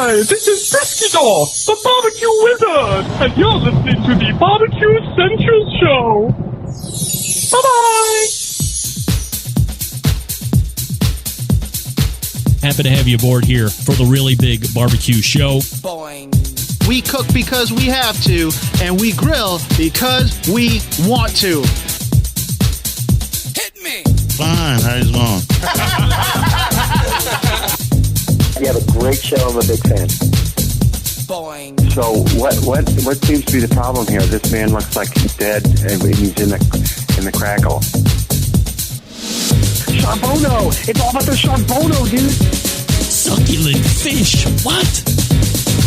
Hi, this is Briskidor, the barbecue wizard, and you're listening to the Barbecue Central Show. Bye-bye! Happy to have you aboard here for the really big barbecue show. Boing. We cook because we have to, and we grill because we want to. Hit me! Fine, how's it going? You have a great show. I'm a big fan. Boing. So what seems to be the problem here? This man looks like he's dead and he's in the crackle. Charbono! It's all about the Charbono, dude! Succulent fish. What?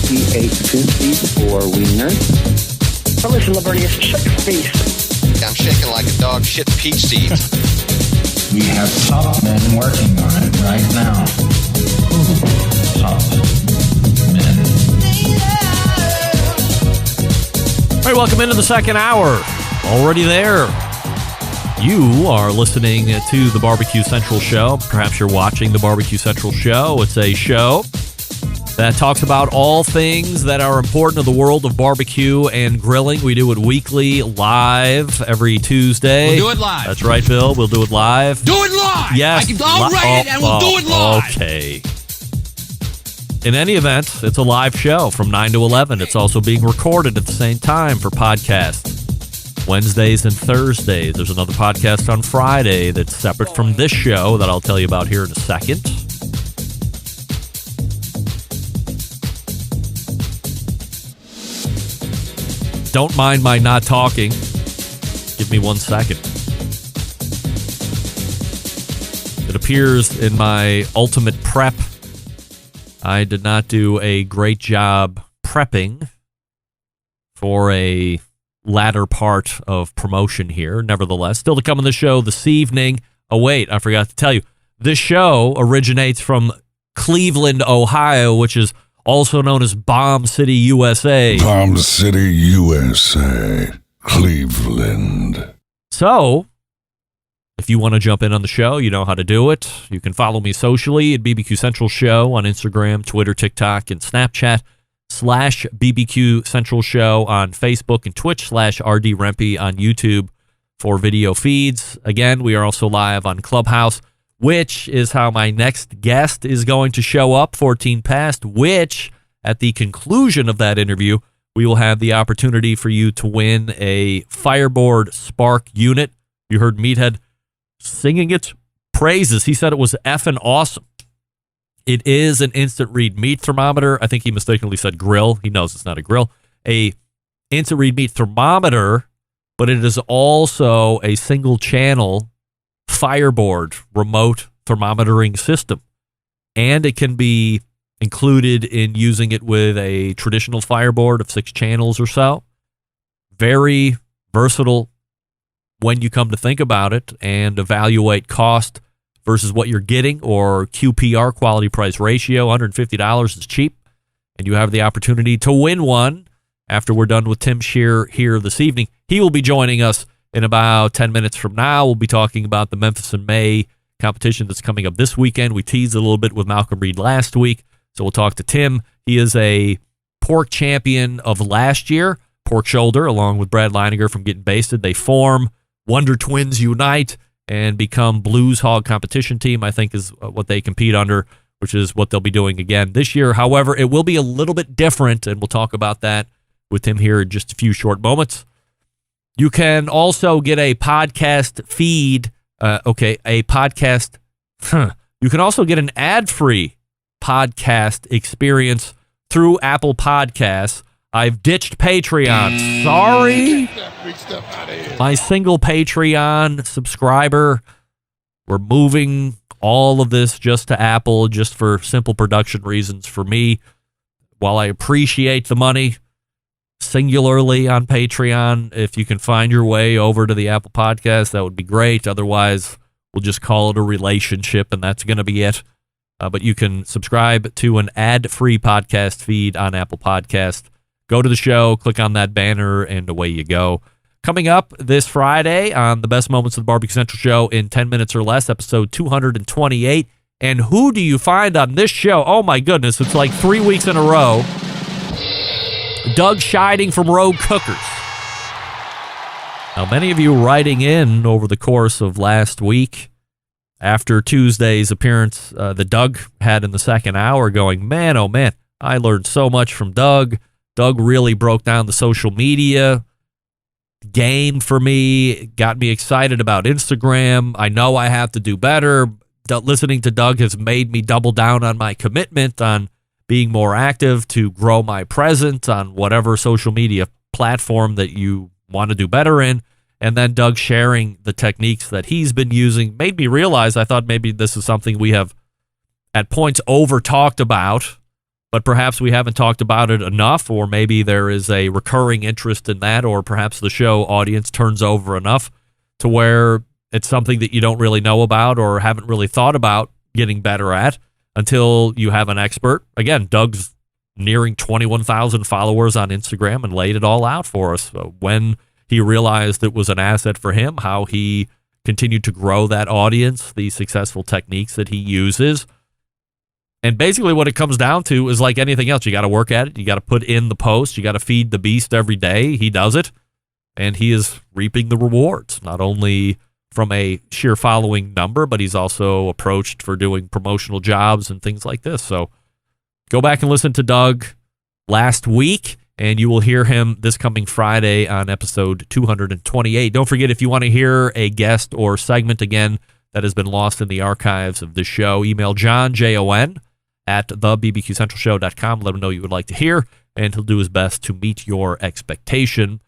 He ate 54 wieners. Oh, listen, Lavernius, shut your face. I'm shaking like a dog shit peach seeds. We have top men working on it right now. Top men. All right, welcome into the second hour. Already there. You are listening to the Barbecue Central Show. Perhaps you're watching the Barbecue Central Show. It's a show that talks about all things that are important to the world of barbecue and grilling. We do it weekly, live, every Tuesday. We'll do it live. That's right, Bill. We'll do it live. Do it live! Yes. I'll write it and we'll do it live. Okay. In any event, it's a live show from 9 to 11. It's also being recorded at the same time for podcasts. Wednesdays and Thursdays. There's another podcast on Friday that's separate from this show that I'll tell you about here in a second. Don't mind my not talking. Give me 1 second. It appears in my ultimate prep, I did not do a great job prepping for a latter part of promotion here. Nevertheless, still to come on the show this evening. Oh, wait, I forgot to tell you. This show originates from Cleveland, Ohio, which is also known as Bomb City, USA. Bomb City, USA. Cleveland. So, if you want to jump in on the show, you know how to do it. You can follow me socially at BBQ Central Show on Instagram, Twitter, TikTok, and Snapchat. /BBQ Central Show on Facebook and Twitch /RD Rempe on YouTube for video feeds. Again, we are also live on Clubhouse, which is how my next guest is going to show up, 14 past, which at the conclusion of that interview, we will have the opportunity for you to win a Fireboard Spark unit. You heard Meathead singing its praises. He said it was effing awesome. It is an instant read meat thermometer. I think he mistakenly said grill. He knows it's not a grill. A instant read meat thermometer, but it is also a single channel Fireboard remote thermometering system. And it can be included in using it with a traditional Fireboard of 6 channels or so. Very versatile when you come to think about it and evaluate cost versus what you're getting, or QPR, quality price ratio. $150 is cheap, and you have the opportunity to win one after we're done with Tim Scheer here this evening. He will be joining us in about 10 minutes from now. We'll be talking about the Memphis in May competition that's coming up this weekend. We teased a little bit with Malcolm Reed last week, so we'll talk to Tim. He is a pork champion of last year, pork shoulder, along with Brad Leininger from Getting Basted. They form Wonder Twins Unite and become Blues Hog competition team, I think is what they compete under, which is what they'll be doing again this year. However, it will be a little bit different, and we'll talk about that with him here in just a few short moments. You can also get a podcast feed. You can also get an ad-free podcast experience through Apple Podcasts. I've ditched Patreon. Sorry. My single Patreon subscriber. We're moving all of this just to Apple, just for simple production reasons for me. While I appreciate the money, singularly on Patreon, if you can find your way over to the Apple Podcast, that would be great. Otherwise, we'll just call it a relationship, and that's going to be it. But you can subscribe to an ad-free podcast feed on Apple Podcast. Go to the show, click on that banner, and away you go. Coming up this Friday on the Best Moments of the Barbecue Central Show in 10 minutes or less, episode 228, And who do you find on this show? Oh, my goodness. It's like 3 weeks in a row. Doug Scheiding from Rogue Cookers. Now, many of you writing in over the course of last week after Tuesday's appearance that Doug had in the second hour going, man, oh, man, I learned so much from Doug. Doug really broke down the social media game for me, got me excited about Instagram. I know I have to do better. Listening to Doug has made me double down on my commitment on being more active to grow my presence on whatever social media platform that you want to do better in. And then Doug sharing the techniques that he's been using made me realize I thought maybe this is something we have at points over talked about, but perhaps we haven't talked about it enough, or maybe there is a recurring interest in that, or perhaps the show audience turns over enough to where it's something that you don't really know about or haven't really thought about getting better at until you have an expert. Again, Doug's nearing 21,000 followers on Instagram and laid it all out for us. When he realized it was an asset for him, how he continued to grow that audience, the successful techniques that he uses. And basically what it comes down to is like anything else. You got to work at it. You got to put in the post. You got to feed the beast every day. He does it, and he is reaping the rewards, not only from a sheer following number, but he's also approached for doing promotional jobs and things like this. So go back and listen to Doug last week, and you will hear him this coming Friday on episode 228. Don't forget, if you want to hear a guest or segment again that has been lost in the archives of this show, email John, Jon, at thebbqcentralshow.com. Let him know you would like to hear, and he'll do his best to meet your expectation.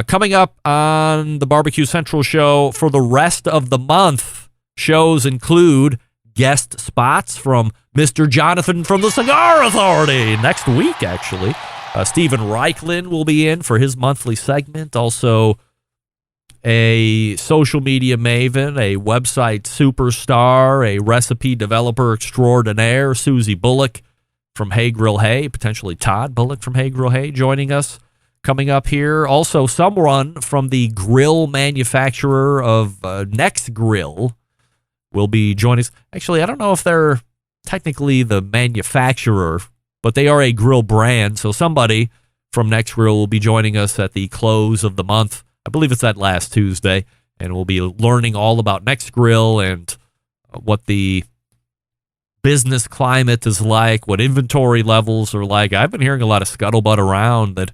Coming up on the Barbecue Central show for the rest of the month, shows include guest spots from Mr. Jonathan from the Cigar Authority next week, actually. Stephen Reichlin will be in for his monthly segment. Also, a social media maven, a website superstar, a recipe developer extraordinaire, Susie Bullock from Hey Grill Hey, potentially Todd Bullock from Hey Grill Hey joining us coming up here. Also, someone from the grill manufacturer of Next Grill will be joining us. Actually, I don't know if they're technically the manufacturer, but they are a grill brand. So somebody from Next Grill will be joining us at the close of the month. I believe it's that last Tuesday, and we'll be learning all about Next Grill and what the business climate is like, what inventory levels are like. I've been hearing a lot of scuttlebutt around that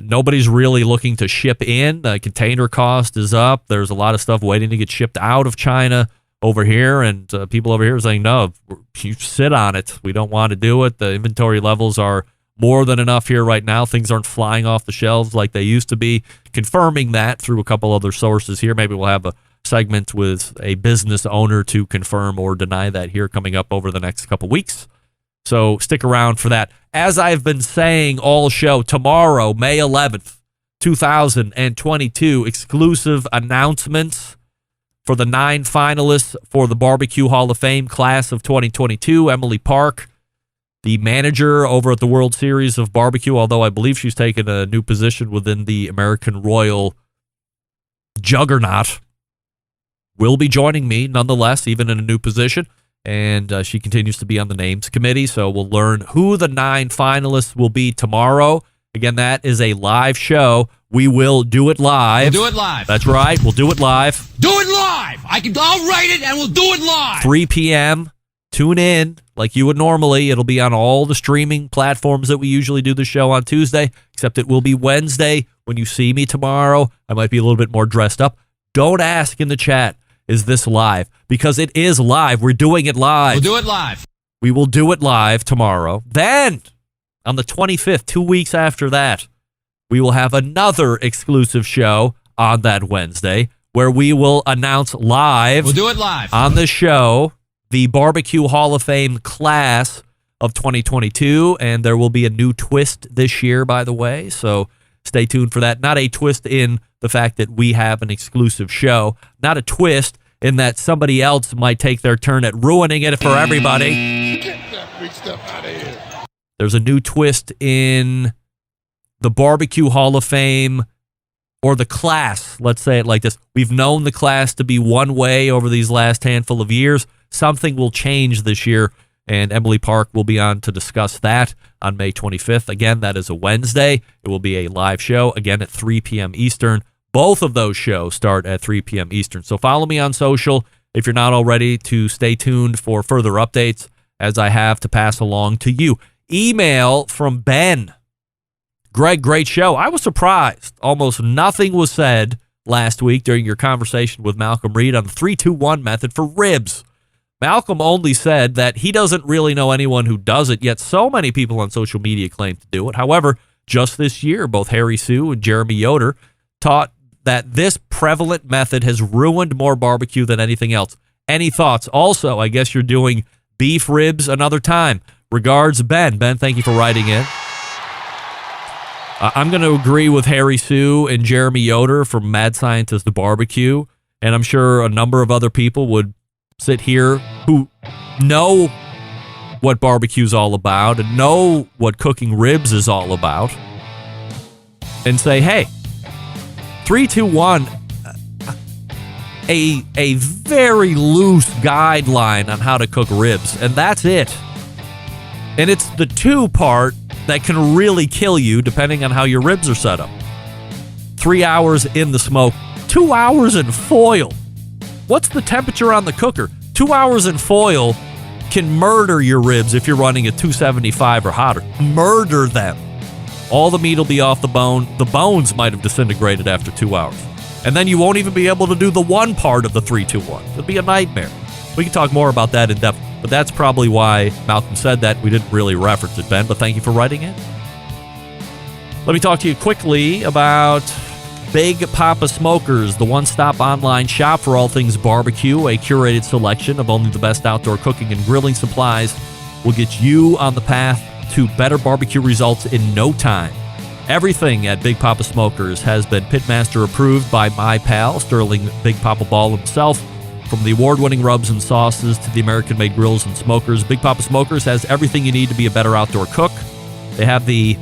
nobody's really looking to ship in. The container cost is up. There's a lot of stuff waiting to get shipped out of China over here, and people over here are saying, no, you sit on it. We don't want to do it. The inventory levels are more than enough here right now. Things aren't flying off the shelves like they used to be. Confirming that through a couple other sources here. Maybe we'll have a segment with a business owner to confirm or deny that here coming up over the next couple weeks. So stick around for that. As I've been saying all show, tomorrow, May 11th, 2022, exclusive announcements for the 9 finalists for the Barbecue Hall of Fame class of 2022. Emily Park, the manager over at the World Series of Barbecue, although I believe she's taken a new position within the American Royal juggernaut, will be joining me nonetheless, even in a new position. And she continues to be on the names committee, so we'll learn who the 9 finalists will be tomorrow. Again, that is a live show. We will do it live. We'll do it live. That's right. We'll do it live. Do it live. I'll write it and we'll do it live. 3 p.m. Tune in like you would normally. It'll be on all the streaming platforms that we usually do the show on Tuesday, except it will be Wednesday. When you see me tomorrow, I might be a little bit more dressed up. Don't ask in the chat, is this live? Because it is live. We're doing it live. We'll do it live. We will do it live tomorrow. Then, on the 25th, 2 weeks after that, we will have another exclusive show on that Wednesday where we will announce live. We'll do it live. On the show, the Barbecue Hall of Fame class of 2022, and there will be a new twist this year, by the way, so stay tuned for that. Not a twist in the fact that we have an exclusive show, not a twist in that somebody else might take their turn at ruining it for everybody. Get that big stuff out of here. There's a new twist in the Barbecue Hall of Fame, or the class, let's say it like this. We've known the class to be one way over these last handful of years. something will change this year, and Emily Park will be on to discuss that on May 25th. Again, that is a Wednesday. It will be a live show, again, at 3 p.m. Eastern. Both of those shows start at 3 p.m. Eastern. So follow me on social if you're not already, to stay tuned for further updates as I have to pass along to you. Email from Ben. Greg, great show. I was surprised. Almost nothing was said last week during your conversation with Malcolm Reed on the 3-2-1 method for ribs. Malcolm only said that he doesn't really know anyone who does it, yet so many people on social media claim to do it. However, just this year, both Harry Sue and Jeremy Yoder taught that this prevalent method has ruined more barbecue than anything else. Any thoughts? Also, I guess you're doing beef ribs another time. Regards, Ben. Ben, thank you for writing in. I'm going to agree with Harry Sue and Jeremy Yoder from Mad Scientist to Barbecue, and I'm sure a number of other people would sit here who know what barbecue's all about and know what cooking ribs is all about and say, hey, 3-2-1, a very loose guideline on how to cook ribs, and that's it. And it's the 2 part that can really kill you depending on how your ribs are set up. 3 hours in the smoke, 2 hours in foil. What's the temperature on the cooker? 2 hours in foil can murder your ribs if you're running at 275 or hotter. Murder them. All the meat will be off the bone. The bones might have disintegrated after 2 hours. And then you won't even be able to do the 1 part of the 3-2-1. It'll be a nightmare. We can talk more about that in depth, but that's probably why Malcolm said that. We didn't really reference it, Ben, but thank you for writing in. Let me talk to you quickly about Big Papa Smokers, the one-stop online shop for all things barbecue. A curated selection of only the best outdoor cooking and grilling supplies will get you on the path to better barbecue results in no time. Everything at Big Papa Smokers has been Pitmaster approved by my pal, Sterling Big Papa Ball himself. From the award-winning rubs and sauces to the American-made grills and smokers, Big Papa Smokers has everything you need to be a better outdoor cook. They have the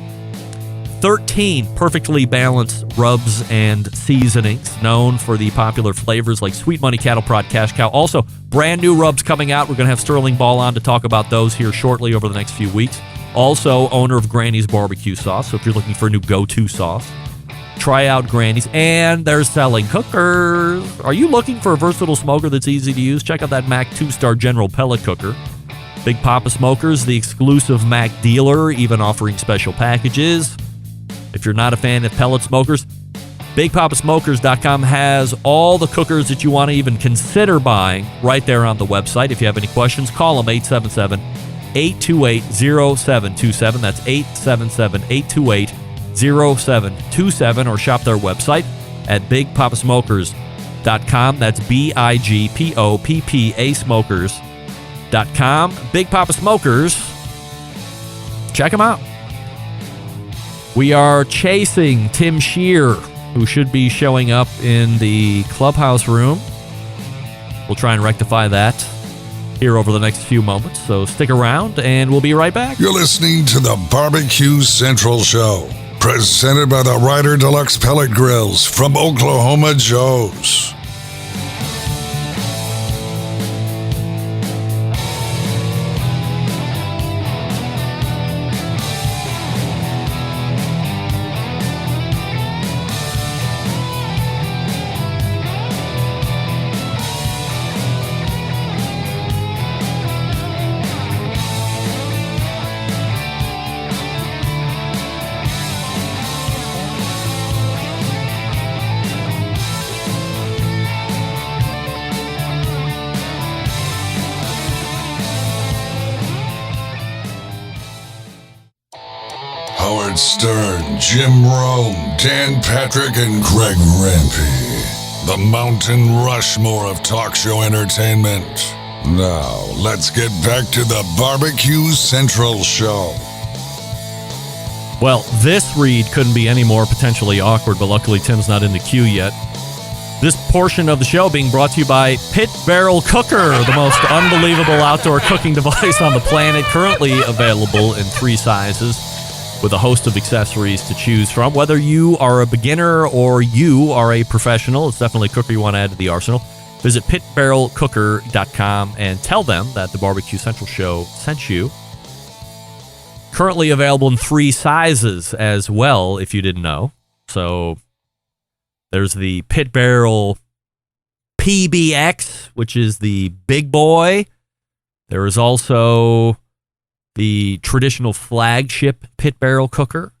13 perfectly balanced rubs and seasonings known for the popular flavors like Sweet Money, Cattle Prod, Cash Cow. Also, brand new rubs coming out. We're going to have Sterling Ball on to talk about those here shortly over the next few weeks. Also, owner of Granny's Barbecue Sauce. So if you're looking for a new go-to sauce, try out Granny's. And they're selling cookers. Are you looking for a versatile smoker that's easy to use? Check out that Mac 2-star General Pellet Cooker. Big Papa Smokers, the exclusive Mac dealer, even offering special packages. If you're not a fan of pellet smokers, BigPapaSmokers.com has all the cookers that you want to even consider buying right there on the website. If you have any questions, call them 877-828-0727. That's 877-828-0727, or shop their website at BigPapaSmokers.com. That's BigPoppa Smokers.com. Big Papa Smokers. Check them out. We are chasing Tim Shear, who should be showing up in the clubhouse room. We'll try and rectify that here over the next few moments, so stick around, and we'll be right back. You're listening to the Barbecue Central Show, presented by the Ryder Deluxe Pellet Grills from Oklahoma Joe's. Howard Stern, Jim Rome, Dan Patrick, and Greg Rempe. The Mountain Rushmore of talk show entertainment. Now, let's get back to the Barbecue Central Show. Well, this read couldn't be any more potentially awkward, but luckily Tim's not in the queue yet. This portion of the show being brought to you by Pit Barrel Cooker, the most unbelievable outdoor cooking device on the planet, currently available in 3 sizes with a host of accessories to choose from. Whether you are a beginner or you are a professional, it's definitely a cooker you want to add to the arsenal. Visit pitbarrelcooker.com and tell them that the Barbecue Central Show sent you. Currently available in 3 sizes as well, if you didn't know. So there's the Pit Barrel PBX, which is the big boy. There is also the traditional flagship Pit Barrel cooker.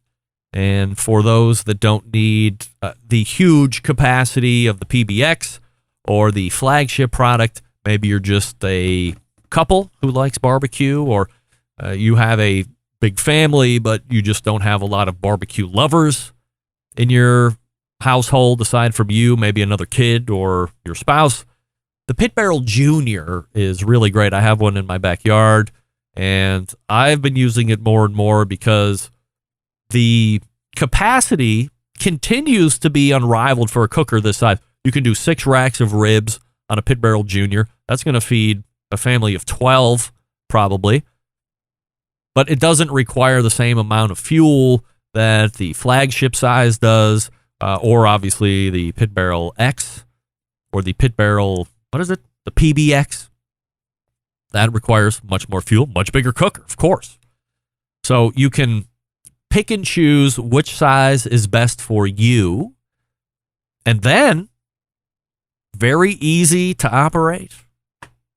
And for those that don't need the huge capacity of the PBX or the flagship product, maybe you're just a couple who likes barbecue, or you have a big family, but you just don't have a lot of barbecue lovers in your household aside from you, maybe another kid or your spouse. The Pit Barrel Junior is really great. I have one in my backyard, and I've been using it more and more because the capacity continues to be unrivaled for a cooker this size. You can do 6 racks of ribs on a Pit Barrel Junior. That's going to feed a family of 12 probably. But it doesn't require the same amount of fuel that the flagship size does, or obviously the Pit Barrel X or the Pit Barrel, what is it? The PBX. That requires much more fuel, much bigger cooker, of course. So you can pick and choose which size is best for you, and then very easy to operate.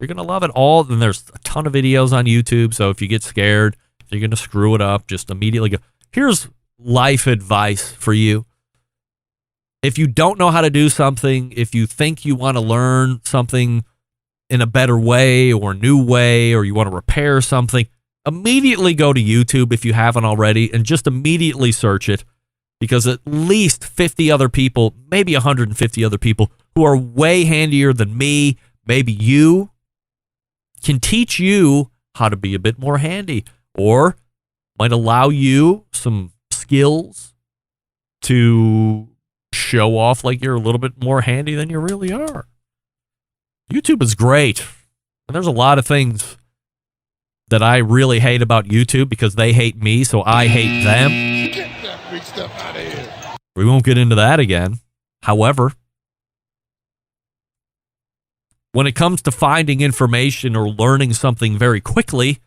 You're going to love it all. And there's a ton of videos on YouTube, so if you get scared, if you're going to screw it up, just immediately go. Here's life advice for you. If you don't know how to do something, if you think you want to learn something in a better way or new way, or you want to repair something, immediately go to YouTube if you haven't already and just immediately search it, because at least 50 other people, maybe 150 other people who are way handier than me, maybe you, can teach you how to be a bit more handy, or might allow you some skills to show off like you're a little bit more handy than you really are. YouTube is great. And there's a lot of things that I really hate about YouTube because they hate me, so I hate them. Get that big stuff out of here. We won't get into that again. However, when it comes to finding information or learning something very quickly,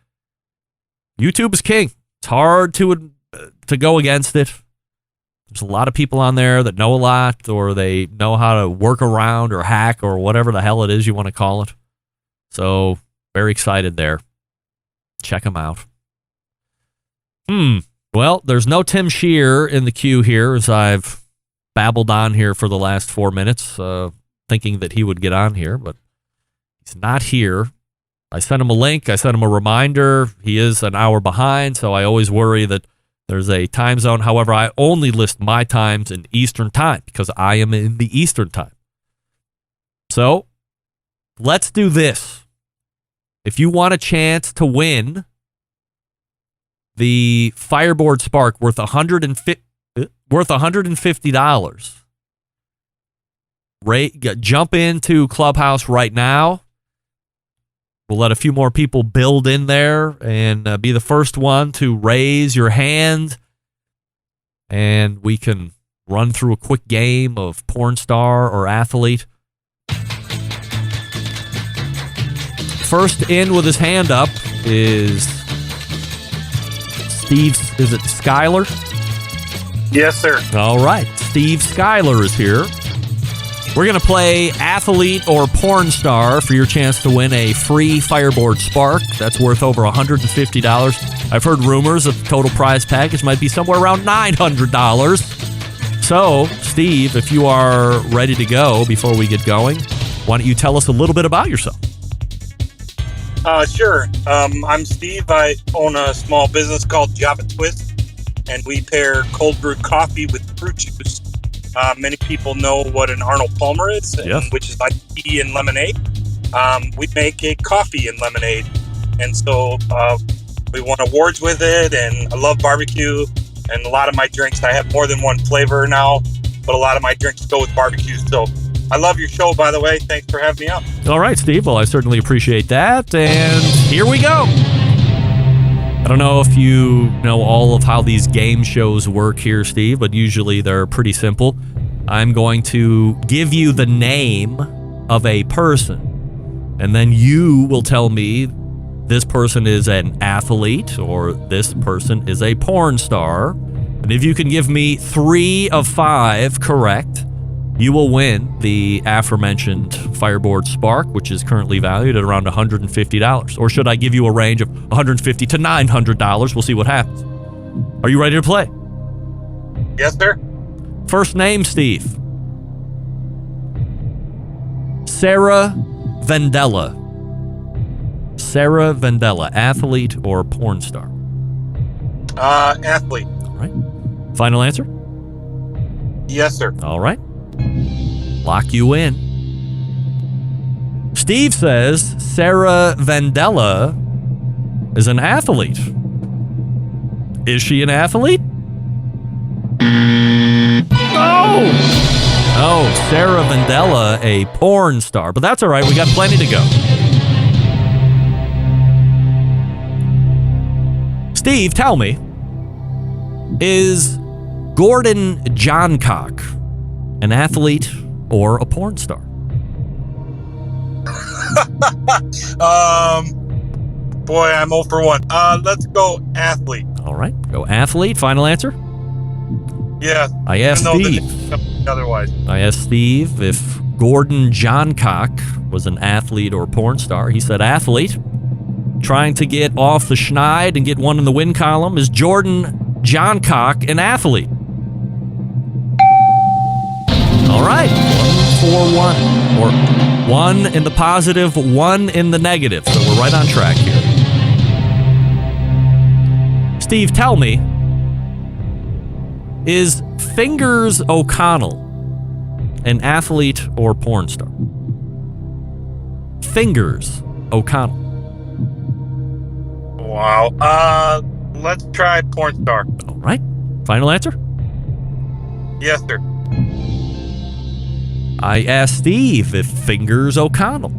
YouTube is king. It's hard to go against it. There's a lot of people on there that know a lot, or they know how to work around or hack or whatever the hell it is you want to call it. So, very excited there. Check them out. Well, there's no Tim Shear in the queue here, as I've babbled on here for the last 4 minutes, thinking that he would get on here, but he's not here. I sent him a link. I sent him a reminder. He is an hour behind, so I always worry that there's a time zone. However, I only list my times in Eastern time because I am in the Eastern time. So, let's do this. If you want a chance to win the Fireboard Spark worth $150, jump into Clubhouse right now. We'll let a few more people build in there and be the first one to raise your hand. And we can run through a quick game of porn star or athlete. First in with his hand up is Steve. Is it Skyler? Yes, sir. All right. Steve Skyler is here. We're going to play athlete or porn star for your chance to win a free Fireboard Spark. That's worth over $150. I've heard rumors that the total prize package might be somewhere around $900. So, Steve, if you are ready to go before we get going, why don't you tell us a little bit about yourself? Sure. I'm Steve. I own a small business called Java Twist, and we pair cold brewed coffee with fruit juice. Many people know what an Arnold Palmer is, Yes. Which is like tea and lemonade. We make a coffee and lemonade, and so we won awards with it, and I love barbecue, and a lot of my drinks, I have more than one flavor now, but a lot of my drinks go with barbecue, so I love your show, by the way. Thanks for having me on. All right, Steve. Well, I certainly appreciate that, and here we go. I don't know if you know all of how these game shows work here, Steve, but usually they're pretty simple. I'm going to give you the name of a person. And then you will tell me this person is an athlete or this person is a porn star. And if you can give me 3 of 5 correct, you will win the aforementioned Fireboard Spark, which is currently valued at around $150. Or should I give you a range of $150 to $900? We'll see what happens. Are you ready to play? Yes, sir. First name, Steve. Sarah Vendella. Sarah Vendella, athlete or porn star? Athlete. All right. Final answer? Yes, sir. All right. Lock you in. Steve says Sarah Vendella is an athlete. Is she an athlete? No! Oh, Sarah Vendella, a porn star. But that's all right. We got plenty to go. Steve, tell me, is Gordon Johncock an athlete or a porn star? Boy, I'm 0 for 1. Let's go athlete. All right, go athlete. Final answer? Yeah. I asked Steve. Otherwise. I asked Steve if Gordon Johncock was an athlete or porn star. He said athlete. Trying to get off the schneid and get one in the win column. Is Jordan Johncock an athlete? All right, 1 for 1. Or 1 in the positive, 1 in the negative. So we're right on track here. Steve, tell me, is Fingers O'Connell an athlete or porn star? Fingers O'Connell. Wow. Let's try porn star. All right. Final answer? Yes, sir. I asked Steve if Fingers O'Connell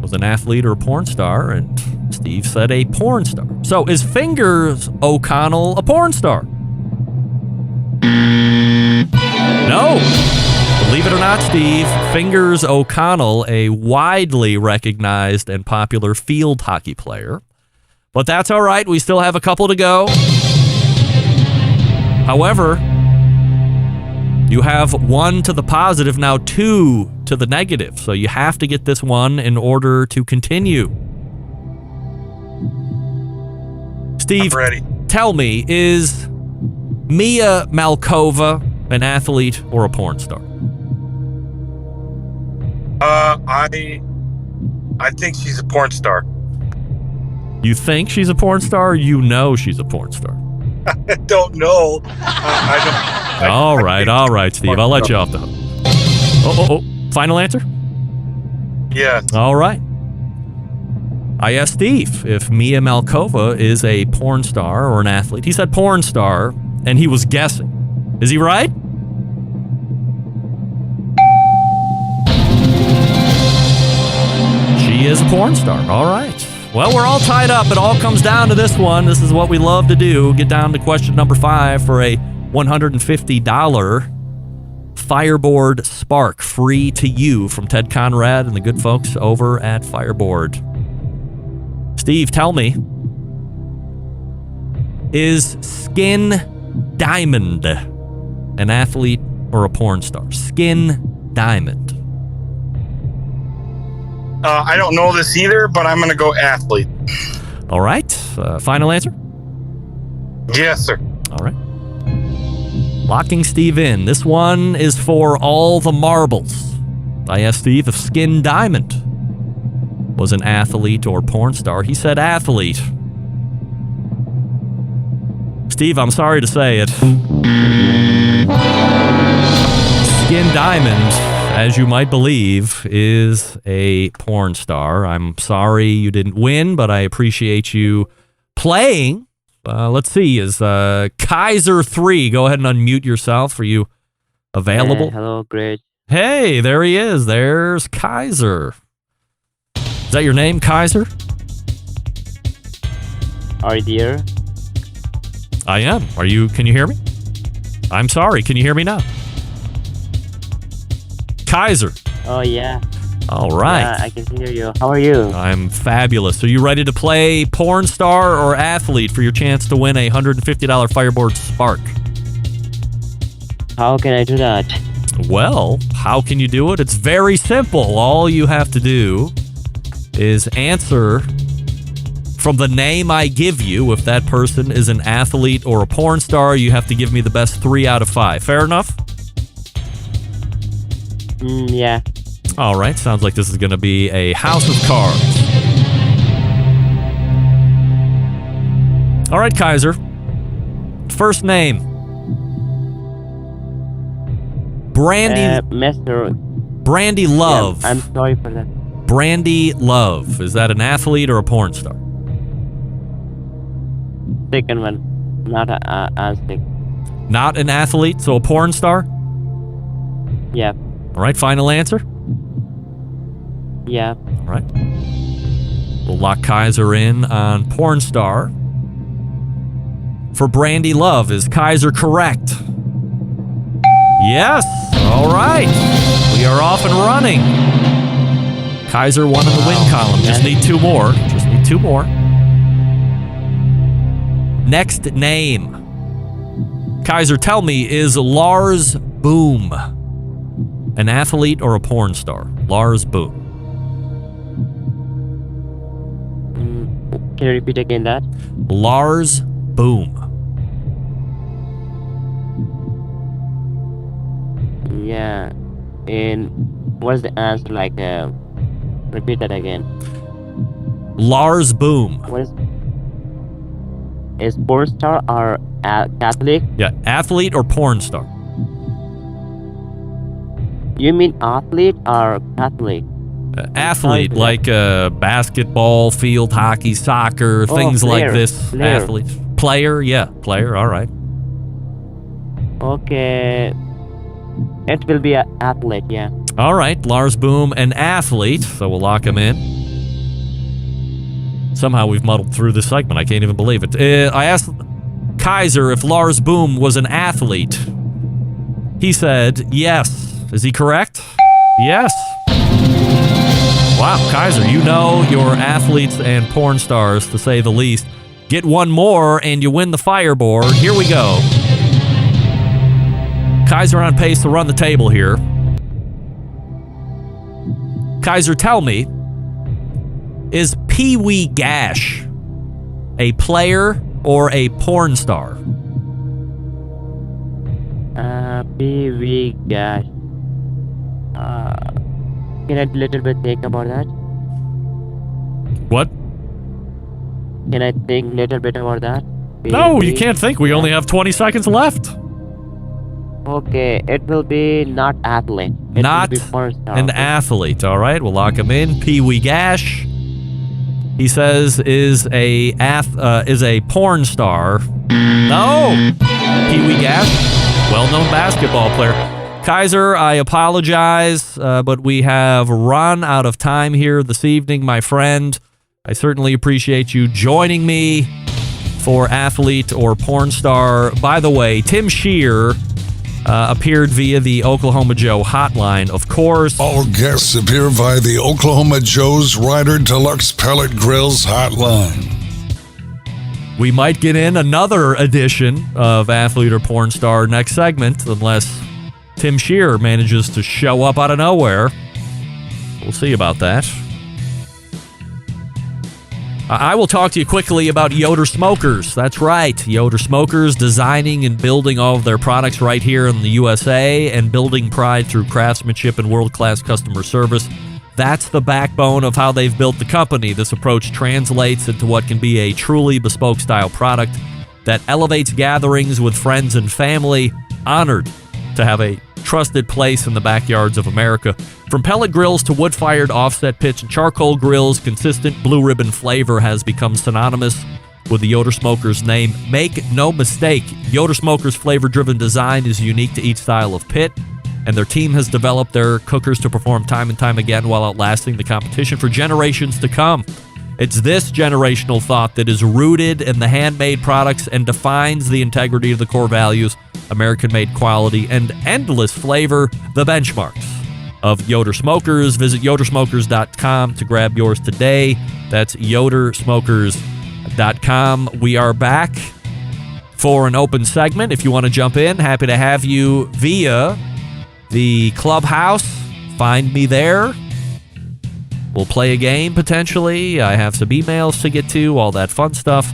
was an athlete or a porn star, and Steve said a porn star. So is Fingers O'Connell a porn star? No. Believe it or not, Steve, Fingers O'Connell, a widely recognized and popular field hockey player. But that's all right. We still have a couple to go. However, you have 1 to the positive, now 2 to the negative. So you have to get this one in order to continue. Steve, I'm ready. Tell me, is Mia Malkova an athlete or a porn star? I think she's a porn star. You think she's a porn star, or you know she's a porn star? I don't know. I don't. All right, Steve. I'll let you off the hook. Oh. Final answer? Yes. All right. I asked Steve if Mia Malkova is a porn star or an athlete. He said porn star, and he was guessing. Is he right? She is a porn star. All right. Well, we're all tied up. It all comes down to this one. This is what we love to do. Get down to question number 5 for a $150 Fireboard Spark, free to you from Ted Conrad and the good folks over at Fireboard. Steve, tell me, is Skin Diamond an athlete or a porn star? Skin Diamond. I don't know this either, but I'm going to go athlete. All right. Final answer? Yes, sir. All right. Locking Steve in. This one is for all the marbles. I asked Steve if Skin Diamond was an athlete or porn star. He said athlete. Steve, I'm sorry to say it. Skin Diamond, as you might believe, is a porn star. I'm sorry you didn't win, but I appreciate you playing. Let's see, is Kaiser 3. Go ahead and unmute yourself. Are you available? Hello, great. Hey, there he is. There's Kaiser. Is that your name, Kaiser? Are you there? I am. Are you? Can you hear me? I'm sorry. Can you hear me now? Kaiser. Oh, yeah. All right. Yeah, I can hear you. How are you? I'm fabulous. Are you ready to play porn star or athlete for your chance to win a $150 Fireboard Spark? How can I do that? Well, how can you do it? It's very simple. All you have to do is answer from the name I give you. If that person is an athlete or a porn star, you have to give me the best 3 out of 5. Fair enough? Yeah. All right. Sounds like this is going to be a house of cards. All right, Kaiser. First name. Brandy Love. Yeah, I'm sorry for that. Brandy Love. Is that an athlete or a porn star? Second one. Not an athlete. Not an athlete, so a porn star? Yeah. All right, final answer? Yeah. All right. We'll lock Kaiser in on porn star. For Brandy Love, is Kaiser correct? Yes. All right. We are off and running. Kaiser won in the win column. Just need 2 more. Just need 2 more. Next name. Kaiser, tell me, is Lars Boom an athlete or a porn star? Lars Boom. Can you repeat again that? Lars Boom. Yeah. And what's the answer like? Repeat that again. Lars Boom. What is porn star or Catholic? Yeah, athlete or porn star? You mean athlete or Catholic? Athlete, like basketball, field hockey, soccer, things player, like this. player. Athlete. Player, yeah, player, all right. Okay. It will be an athlete, yeah. All right, Lars Boom, an athlete, so we'll lock him in. Somehow we've muddled through this segment. I can't even believe it. I asked Kaiser if Lars Boom was an athlete. He said yes. Is he correct? Yes. Wow, Kaiser, you know your athletes and porn stars, to say the least. Get one more and you win the Fireboard. Here we go. Kaiser on pace to run the table here. Kaiser, tell me, is Pee Wee Gash a player or a porn star? Pee Wee Gash. Can I little bit think about that? What? Can I think little bit about that? No, you can't think. We only have 20 seconds left. Okay, it will be not athlete. It Not will be porn star. an athlete. All right, we'll lock him in. Pee Wee Gash, he says, is a porn star. No, Pee Wee Gash, well-known basketball player. Kaiser, I apologize, but we have run out of time here this evening, my friend. I certainly appreciate you joining me for athlete or porn star. By the way, Tim Shear appeared via the Oklahoma Joe hotline, of course. All guests appear via the Oklahoma Joe's Ryder Deluxe Pellet Grills hotline. We might get in another edition of athlete or porn star next segment, unless Tim Shear manages to show up out of nowhere. We'll see about that. I will talk to you quickly about Yoder Smokers. That's right, Yoder Smokers, designing and building all of their products right here in the USA and building pride through craftsmanship and world-class customer service. That's the backbone of how they've built the company. This approach translates into what can be a truly bespoke style product that elevates gatherings with friends and family. Honored to have a trusted place in the backyards of America. From pellet grills to wood-fired offset pits and charcoal grills, consistent blue ribbon flavor has become synonymous with the Yoder Smokers name. Make no mistake, Yoder Smokers' flavor-driven design is unique to each style of pit, and their team has developed their cookers to perform time and time again while outlasting the competition for generations to come. It's this generational thought that is rooted in the handmade products and defines the integrity of the core values, American-made quality, and endless flavor, the benchmarks of Yoder Smokers. Visit yodersmokers.com to grab yours today. That's yodersmokers.com. We are back for an open segment. If you want to jump in, happy to have you via the clubhouse. Find me there. We'll play a game potentially. I have some emails to get to, all that fun stuff.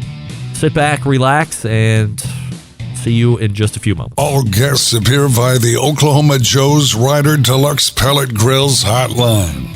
Sit back, relax, and see you in just a few moments. All guests appear via the Oklahoma Joe's Rider Deluxe Pellet Grills hotline.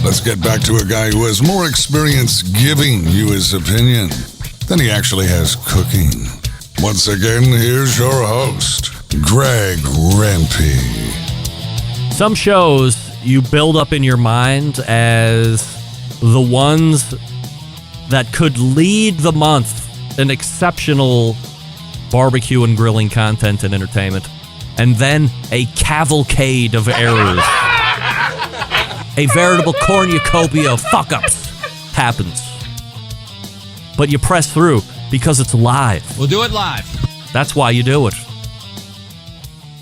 Let's get back to a guy who has more experience giving you his opinion than he actually has cooking. Once again, here's your host, Greg Rempe. Some shows you build up in your mind as the ones that could lead the month in exceptional barbecue and grilling content and entertainment, and then a cavalcade of errors. A veritable cornucopia of fuck-ups happens. But you press through because it's live. We'll do it live. That's why you do it.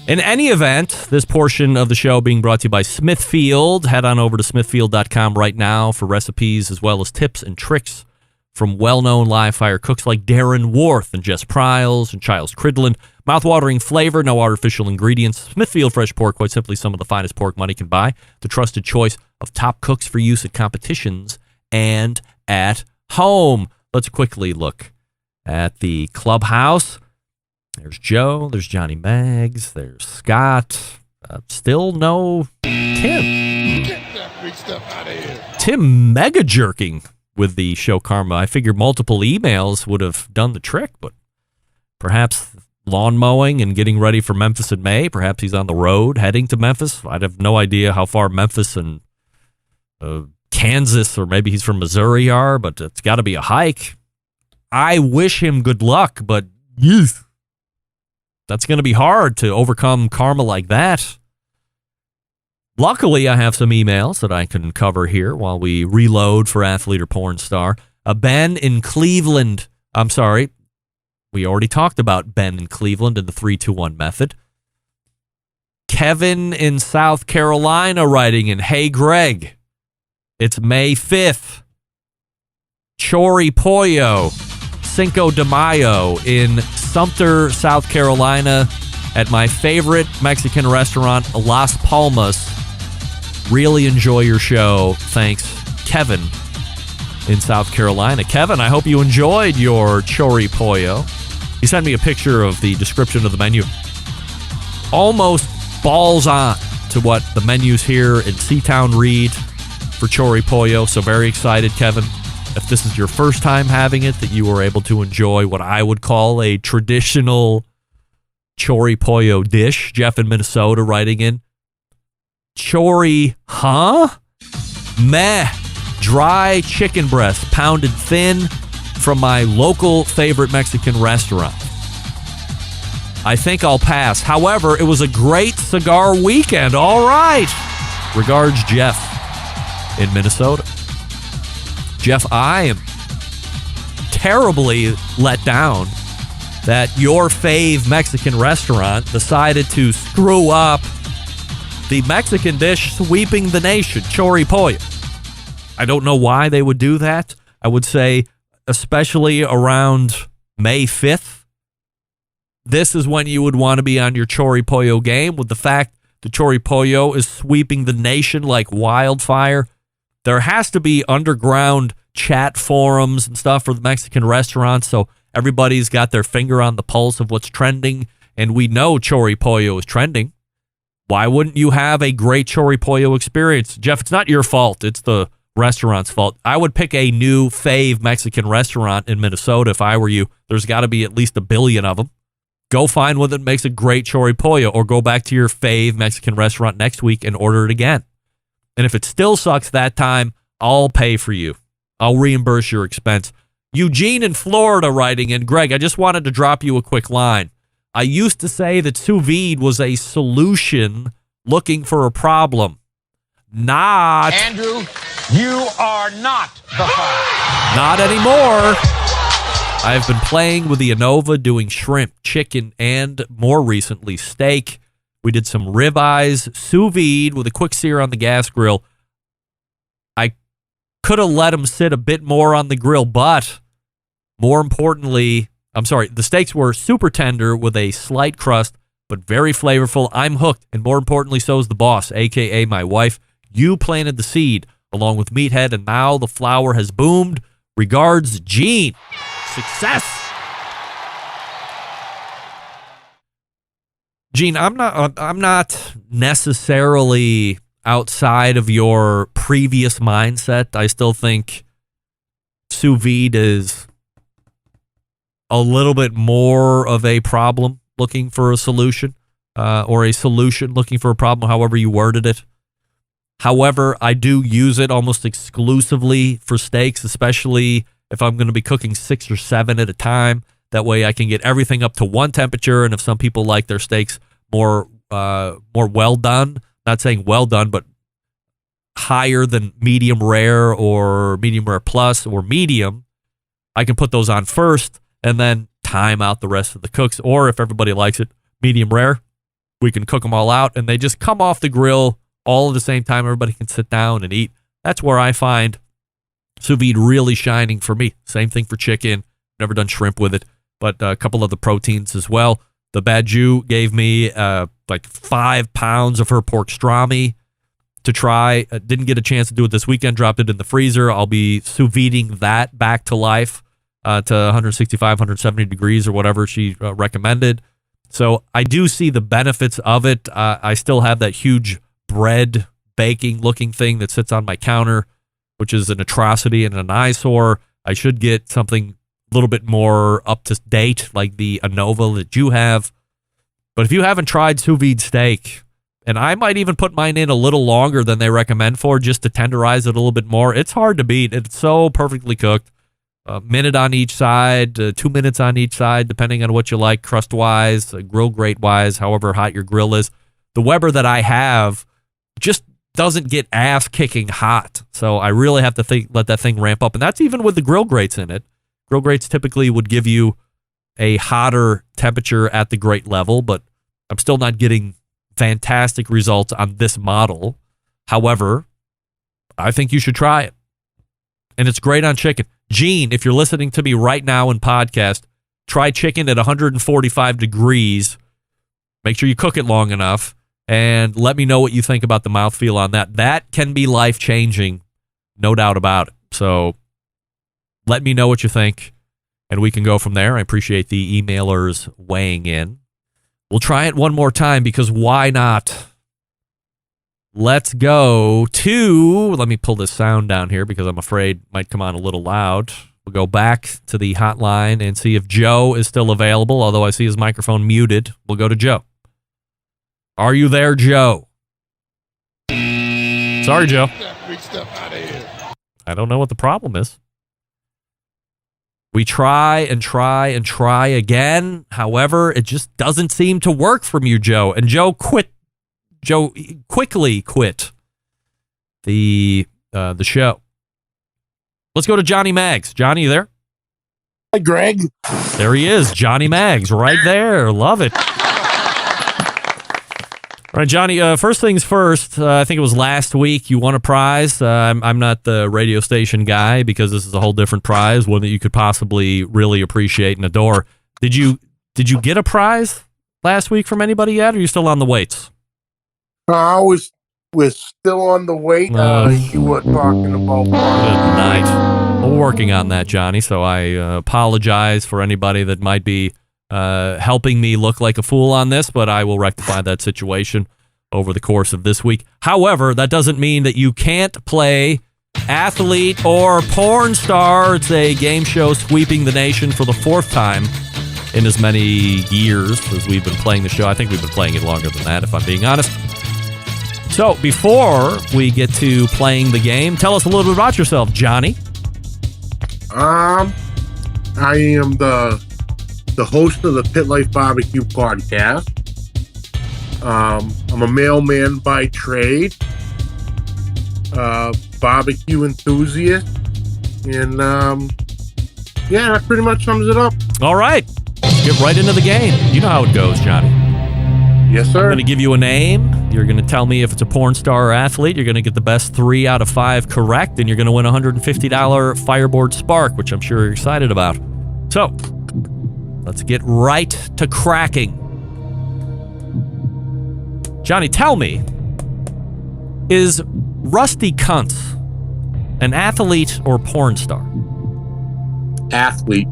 In any event, this portion of the show being brought to you by Smithfield. Head on over to smithfield.com right now for recipes as well as tips and tricks from well-known live-fire cooks like Darren Worth and Jess Pryles and Giles Cridland. Mouth-watering flavor, no artificial ingredients. Smithfield Fresh Pork, quite simply some of the finest pork money can buy. The trusted choice of top cooks for use at competitions and at home. Let's quickly look at the clubhouse. There's Joe, there's Johnny Maggs, there's Scott. Still no Tim. Get that big stuff out of here. Tim mega jerking with the show karma. I figured multiple emails would have done the trick, but perhaps lawn mowing and getting ready for Memphis in May. Perhaps he's on the road heading to Memphis. I'd have no idea how far Memphis and Kansas, or maybe he's from Missouri, are, but it's got to be a hike. I wish him good luck, but that's going to be hard to overcome karma like that. Luckily, I have some emails that I can cover here while we reload for Athlete or Porn Star. Ben in Cleveland. I'm sorry. We already talked about Ben in Cleveland and the 3-2-1 method. Kevin in South Carolina writing in, hey, Greg, it's May 5th. Chori Pollo, Cinco de Mayo in Sumter, South Carolina at my favorite Mexican restaurant, Las Palmas. Really enjoy your show. Thanks, Kevin in South Carolina. Kevin, I hope you enjoyed your Chori Pollo. He sent me a picture of the description of the menu. Almost balls on to what the menus here in Seatown read for Chori Pollo. So very excited, Kevin. If this is your first time having it, that you were able to enjoy what I would call a traditional Chori Pollo dish. Jeff in Minnesota writing in, Chori, huh? Meh. Dry chicken breast, pounded thin from my local favorite Mexican restaurant. I think I'll pass. However, it was a great cigar weekend. All right. Regards, Jeff in Minnesota. Jeff, I am terribly let down that your fave Mexican restaurant decided to screw up the Mexican dish sweeping the nation, Chori Pollo. I don't know why they would do that. I would say, especially around May 5th, this is when you would want to be on your Chori Pollo game. With the fact the Chori Pollo is sweeping the nation like wildfire, there has to be underground chat forums and stuff for the Mexican restaurants, so everybody's got their finger on the pulse of what's trending, and we know Chori Pollo is trending. Why wouldn't you have a great Chori Pollo experience? Jeff, it's not your fault. It's the restaurant's fault. I would pick a new fave Mexican restaurant in Minnesota if I were you. There's got to be at least 1 billion of them. go find one that makes a great choripollo, or go back to your fave Mexican restaurant next week and order it again. And if it still sucks that time, I'll pay for you. I'll reimburse your expense. Eugene in Florida writing in, Greg, I just wanted to drop you a quick line. I used to say that sous vide was a solution looking for a problem. Not. Andrew, you are not the father. Not anymore. I've been playing with the ANOVA, doing shrimp, chicken, and more recently, steak. We did some ribeyes, sous vide with a quick sear on the gas grill. I could have let them sit a bit more on the grill, but more importantly, the steaks were super tender with a slight crust, but very flavorful. I'm hooked, and more importantly, so is the boss, a.k.a. my wife. You planted the seed along with Meathead, and now the flower has boomed. Regards, Gene. Success. Gene, I'm not necessarily outside of your previous mindset. I still think sous vide is a little bit more of a problem looking for a solution, or a solution looking for a problem, however you worded it. However, I do use it almost exclusively for steaks, especially if I'm going to be cooking 6 or 7 at a time. That way I can get everything up to one temperature, and if some people like their steaks more well done, not saying well done, but higher than medium rare or medium rare plus or medium, I can put those on first and then time out the rest of the cooks. Or if everybody likes it medium rare, we can cook them all out and they just come off the grill all at the same time. Everybody can sit down and eat. That's where I find sous vide really shining for me. Same thing for chicken. Never done shrimp with it, but a couple of the proteins as well. The Badu gave me like 5 pounds of her pork strami to try. Didn't get a chance to do it this weekend. Dropped it in the freezer. I'll be sous videing that back to life to 165, 170 degrees or whatever she recommended. So I do see the benefits of it. I still have that huge bread baking looking thing that sits on my counter, which is an atrocity and an eyesore. I should get something a little bit more up to date like the ANOVA that you have. But if you haven't tried sous vide steak, and I might even put mine in a little longer than they recommend for just to tenderize it a little bit more, it's hard to beat. It's so perfectly cooked. A minute on each side, 2 minutes on each side, depending on what you like, crust-wise, grill grate-wise, however hot your grill is. The Weber that I have just doesn't get ass-kicking hot, so I really have to let that thing ramp up. And that's even with the grill grates in it. Grill grates typically would give you a hotter temperature at the grate level, but I'm still not getting fantastic results on this model. However, I think you should try it. And it's great on chicken. Gene, if you're listening to me right now in podcast, try chicken at 145 degrees. Make sure you cook it long enough, and let me know what you think about the mouthfeel on that. That can be life-changing, no doubt about it. So let me know what you think, and we can go from there. I appreciate the emailers weighing in. We'll try it one more time because why not? Let's go to, let me pull this sound down here because I'm afraid it might come on a little loud. We'll go back to the hotline and see if Joe is still available, although I see his microphone muted. We'll go to Joe. Are you there, Joe? Sorry, Joe. I don't know what the problem is. We try and try and try again. However, it just doesn't seem to work from you, Joe. And Joe quickly quit the show. Let's go to Johnny Maggs. Johnny, you there? Hi, Greg. There he is, Johnny Maggs, right there. Love it. All right, Johnny, first things first, I think it was last week you won a prize. I'm not the radio station guy because this is a whole different prize, one that you could possibly really appreciate and adore. Did you get a prize last week from anybody yet, or are you still on the waits? I was still on the wait. You were talking about Good night. We're working on that, Johnny, so I apologize for anybody that might be helping me look like a fool on this, but I will rectify that situation over the course of this week. However, that doesn't mean that you can't play Athlete or Porn Star. It's a game show sweeping the nation for the 4th time in as many years as we've been playing the show. I think we've been playing it longer than that, if I'm being honest. So, before we get to playing the game, tell us a little bit about yourself, Johnny. I am the host of the Pit Life Barbecue podcast. I'm a mailman by trade, barbecue enthusiast, and yeah, that pretty much sums it up. All right. Get right into the game. You know how it goes, Johnny. Yes, sir. I'm going to give you a name. You're going to tell me if it's a porn star or athlete. You're going to get the best 3 out of 5 correct, and you're going to win a $150 Fireboard Spark, which I'm sure you're excited about. So, let's get right to cracking. Johnny, tell me, is Rusty Kuntz an athlete or porn star? Athlete.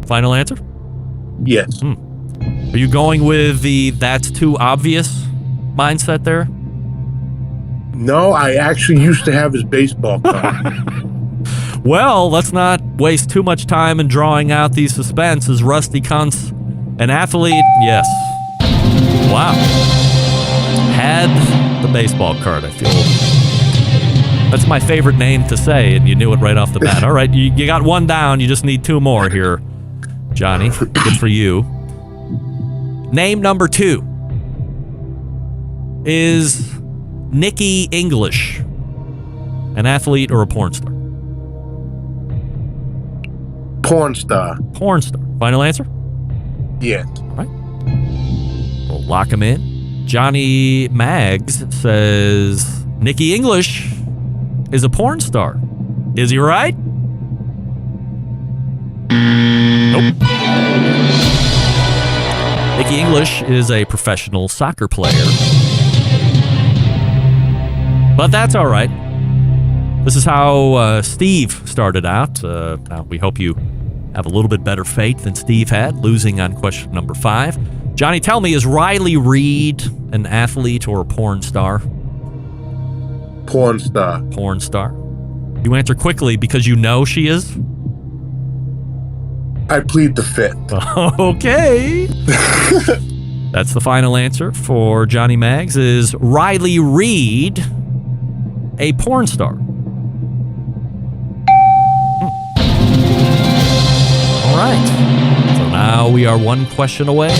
Final answer? Yes. Are you going with the that's too obvious mindset there? No, I actually used to have his baseball card. Well, let's not waste too much time in drawing out the suspense. Is Rusty Kuntz an athlete? Yes. Wow. Had the baseball card, I feel. That's my favorite name to say, and you knew it right off the bat. All right, you got 1 down. You just need 2 more here, Johnny. Good for you. Name number 2 is Nikki English an athlete or a porn star? Porn star. Porn star. Final answer? Yes. All right. We'll lock him in. Johnny Maggs says Nikki English is a porn star. Is he right? Nope. Nikki English is a professional soccer player. But that's all right. This is how Steve started out. Now, we hope you have a little bit better fate than Steve had, losing on question number 5. Johnny, tell me, is Riley Reid an athlete or a porn star? Porn star. Porn star. You answer quickly because you know she is? I plead the fifth. Okay. That's the final answer for Johnny Maggs. Is Riley Reid a porn star? All right. So now we are 1 question away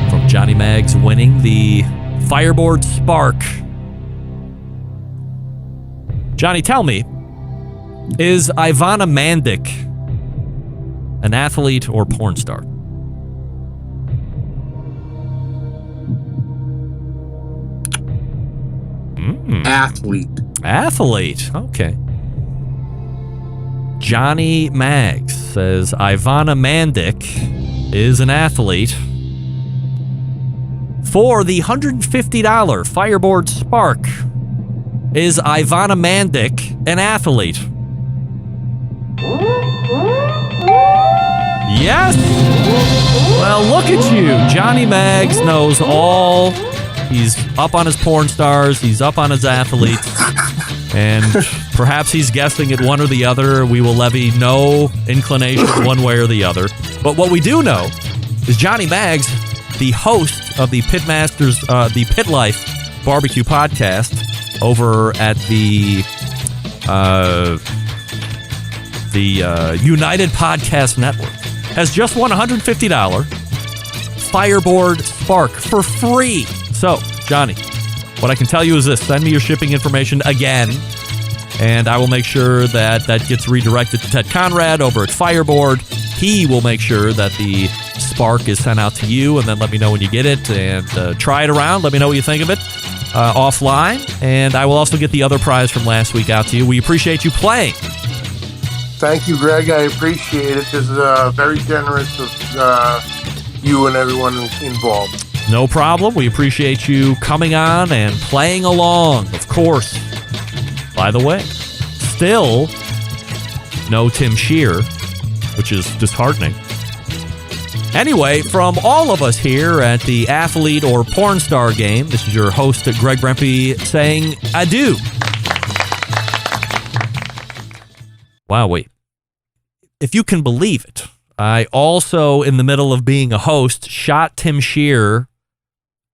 from Johnny Maggs winning the Fireboard Spark. Johnny, tell me, is Ivana Mandic an athlete or porn star? Athlete. Athlete. Okay. Johnny Maggs says Ivana Mandic is an athlete. For the $150 Fireboard Spark, is Ivana Mandic an athlete? Yes! Well, look at you. Johnny Maggs knows all. He's up on his porn stars. He's up on his athletes. And perhaps he's guessing at one or the other. We will levy no inclination one way or the other. But what we do know is Johnny Maggs, the host of the Pitmasters, the Pit Life Barbecue podcast over at the United Podcast Network, has just won a $150 Fireboard Spark for free. So, Johnny, what I can tell you is this. Send me your shipping information again, and I will make sure that that gets redirected to Ted Conrad over at Fireboard. He will make sure that the Spark is sent out to you, and then let me know when you get it, and try it around. Let me know what you think of it offline, and I will also get the other prize from last week out to you. We appreciate you playing. Thank you, Greg. I appreciate it. This is very generous of you and everyone involved. No problem. We appreciate you coming on and playing along, of course. By the way, still no Tim Shear, which is disheartening. Anyway, from all of us here at the Athlete or Porn Star game, this is your host, Greg Rempe, saying adieu. Wow, wait. If you can believe it, I also, in the middle of being a host, shot Tim Shear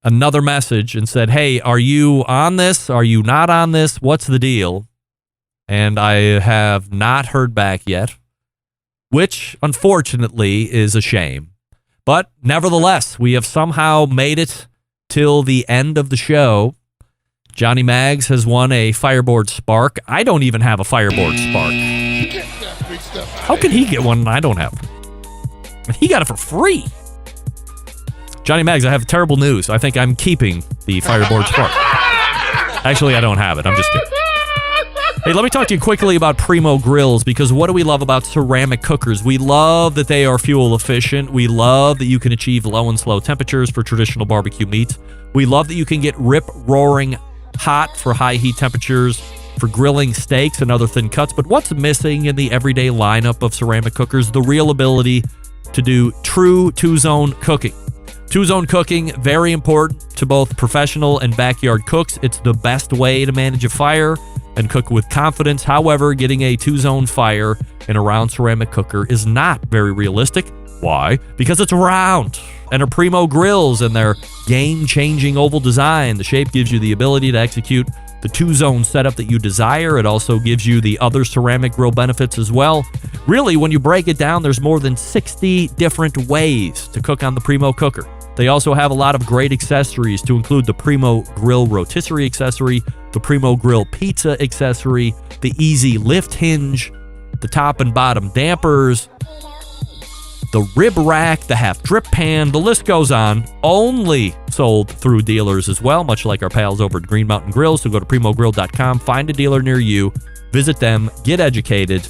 another message and said, hey, are you on this? Are you not on this? What's the deal? And I have not heard back yet, which unfortunately is a shame. But nevertheless, we have somehow made it till the end of the show. Johnny Maggs has won a Fireboard Spark. I don't even have a Fireboard Spark. How can he get one and I don't have one? He got it for free. Johnny Maggs, I have terrible news. I think I'm keeping the Fireboard Spark. Actually, I don't have it. I'm just kidding. Hey, let me talk to you quickly about Primo Grills, because what do we love about ceramic cookers? We love that they are fuel efficient. We love that you can achieve low and slow temperatures for traditional barbecue meats. We love that you can get rip-roaring hot for high heat temperatures for grilling steaks and other thin cuts. But what's missing in the everyday lineup of ceramic cookers? The real ability to do true two-zone cooking. Two-zone cooking, very important to both professional and backyard cooks. It's the best way to manage a fire and cook with confidence. However, getting a two-zone fire in a round ceramic cooker is not very realistic. Why? Because it's round. And a Primo Grills and their game-changing oval design, the shape gives you the ability to execute the two-zone setup that you desire. It also gives you the other ceramic grill benefits as well. Really, when you break it down, there's more than 60 different ways to cook on the Primo cooker. They also have a lot of great accessories to include the Primo Grill rotisserie accessory, the Primo Grill pizza accessory, the easy lift hinge, the top and bottom dampers, the rib rack, the half drip pan, the list goes on. Only sold through dealers as well, much like our pals over at Green Mountain Grills. So go to primogrill.com, find a dealer near you, visit them, get educated,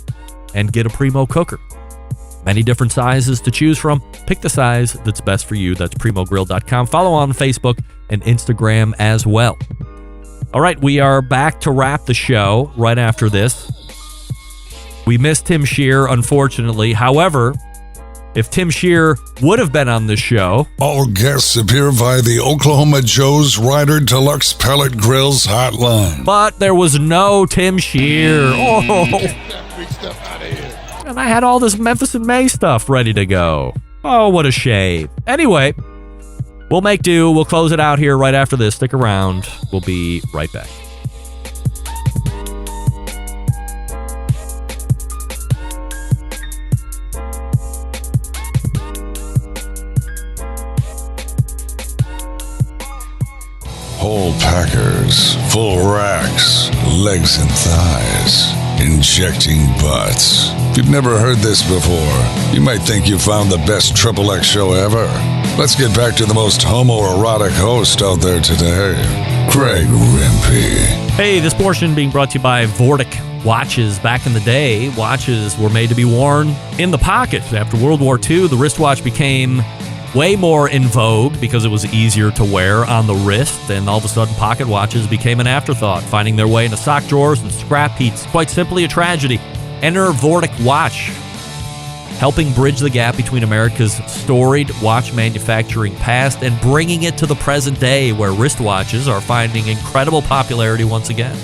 and get a Primo cooker. Many different sizes to choose from. Pick the size that's best for you. That's primogrill.com. Follow on Facebook and Instagram as well. All right, we are back to wrap the show right after this. We missed Tim Shear, unfortunately. However, if Tim Shear would have been on this show... All guests appear via the Oklahoma Joe's Ryder Deluxe Pellet Grills hotline. But there was no Tim Shear. Oh. And I had all this Memphis and May stuff ready to go. Oh, what a shame. Anyway, we'll make do. We'll close it out here right after this. Stick around. We'll be right back. Whole packers, full racks, legs and thighs, injecting butts. If you've never heard this before, you might think you found the best XXX show ever. Let's get back to the most homoerotic host out there today, Greg Rempe. Hey, this portion being brought to you by Vortic watches. Back in the day, watches were made to be worn in the pocket. After World War II, the wristwatch became way more in vogue because it was easier to wear on the wrist, and all of a sudden pocket watches became an afterthought, finding their way into sock drawers and scrap heaps. Quite simply a tragedy. Enter Vortic Watch, helping bridge the gap between America's storied watch manufacturing past and bringing it to the present day, where wristwatches are finding incredible popularity once again.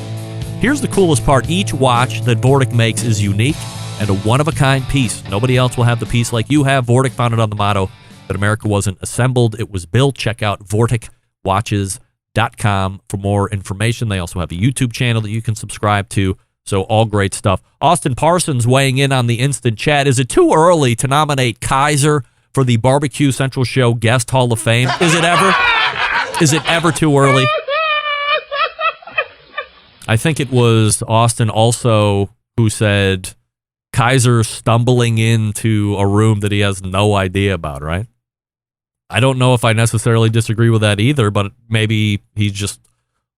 Here's the coolest part. Each watch that Vortic makes is unique and a one-of-a-kind piece. Nobody else will have the piece like you have. Vortic founded on the motto that America wasn't assembled, it was built. Check out VorticWatches.com for more information. They also have a YouTube channel that you can subscribe to. So all great stuff. Austin Parsons weighing in on the instant chat. Is it too early to nominate Kaiser for the Barbecue Central Show Guest Hall of Fame? Is it ever? Is it ever too early? I think it was Austin also who said Kaiser stumbling into a room that he has no idea about, right? I don't know if I necessarily disagree with that either, but maybe he's just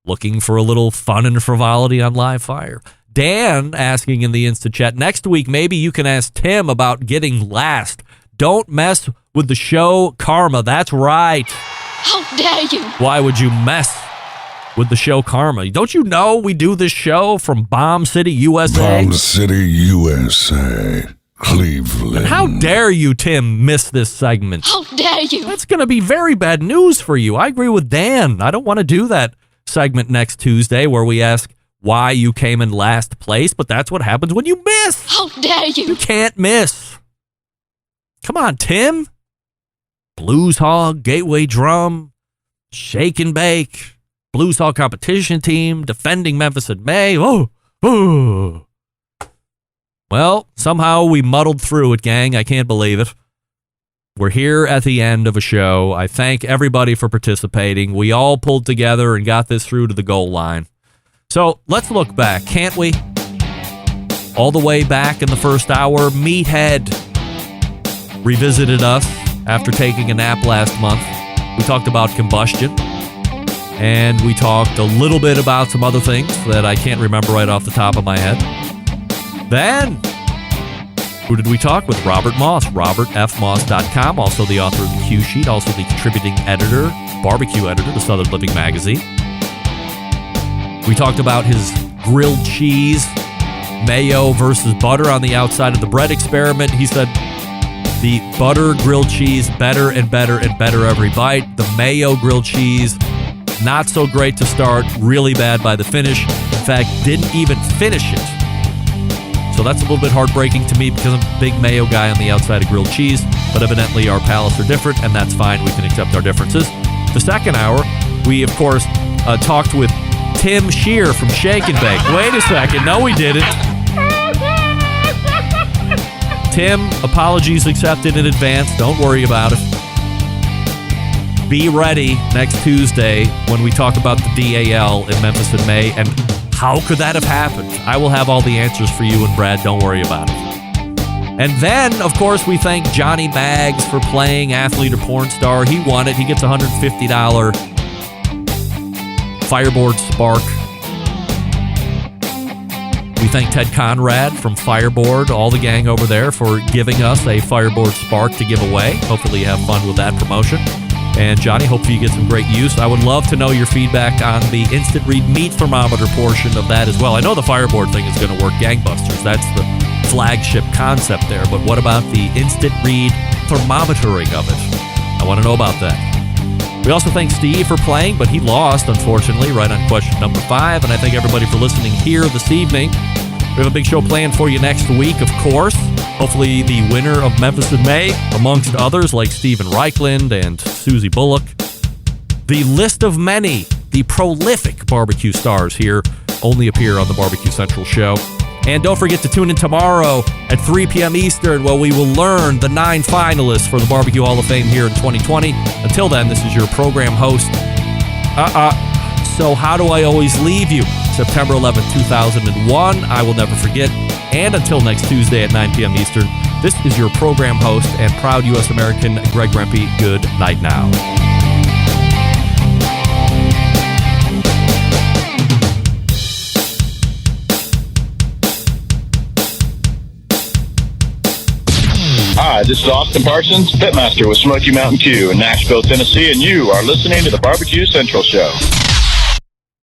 looking for a little fun and frivolity on live fire. Dan asking in the instant chat, next week maybe you can ask Tim about getting last. Don't mess with the show karma. That's right. How dare you? Why would you mess with the show karma? Don't you know we do this show from Bomb City, USA? Bomb City, USA. Cleveland. And how dare you, Tim, miss this segment? How dare you? That's going to be very bad news for you. I agree with Dan. I don't want to do that segment next Tuesday where we ask why you came in last place, but that's what happens when you miss. How dare you? You can't miss. Come on, Tim. Blues Hog, Gateway Drum, Shake and Bake, Blues Hog competition team, defending Memphis in May. Oh. Well, somehow we muddled through it, gang. I can't believe it. We're here at the end of a show. I thank everybody for participating. We all pulled together and got this through to the goal line. So let's look back, can't we? All the way back in the first hour, Meathead revisited us after taking a nap last month. We talked about combustion, and we talked a little bit about some other things that I can't remember right off the top of my head. Then, who did we talk with? Robert Moss, robertfmoss.com, also the author of the Q Sheet, also the contributing editor, barbecue editor to Southern Living Magazine. We talked about his grilled cheese, mayo versus butter on the outside of the bread experiment. He said the butter grilled cheese, better and better and better every bite. The mayo grilled cheese, not so great to start, really bad by the finish. In fact, didn't even finish it. So that's a little bit heartbreaking to me because I'm a big mayo guy on the outside of grilled cheese, but evidently our palates are different, and that's fine. We can accept our differences. The second hour, we, of course, talked with Tim Shear from Shake and Bake. Wait a second. No, we didn't. Tim, apologies accepted in advance. Don't worry about it. Be ready next Tuesday when we talk about the DAL in Memphis in May, and how could that have happened? I will have all the answers for you and Brad. Don't worry about it. And then, of course, we thank Johnny Maggs for playing Athlete or Porn Star. He won it. He gets a $150 Fireboard Spark. We thank Ted Conrad from Fireboard, all the gang over there, for giving us a Fireboard Spark to give away. Hopefully you have fun with that promotion. And Johnny, hopefully you get some great use. I would love to know your feedback on the Instant Read meat thermometer portion of that as well. I know the Fireboard thing is going to work gangbusters. That's the flagship concept there. But what about the Instant Read thermometering of it? I want to know about that. We also thank Steve for playing, but he lost, unfortunately, right on question number 5. And I thank everybody for listening here this evening. We have a big show planned for you next week, of course. Hopefully the winner of Memphis in May, amongst others like Steven Reichland and Susie Bullock. The list of many, the prolific barbecue stars here, only appear on the Barbecue Central show. And don't forget to tune in tomorrow at 3 p.m. Eastern, where we will learn the 9 finalists for the Barbecue Hall of Fame here in 2020. Until then, this is your program host. So how do I always leave you? September 11, 2001. I will never forget. And until next Tuesday at 9 p.m. Eastern, this is your program host and proud U.S. American, Greg Rempe. Good night now. Hi, this is Austin Parsons, Pitmaster with Smoky Mountain Q in Nashville, Tennessee, and you are listening to the Barbecue Central Show.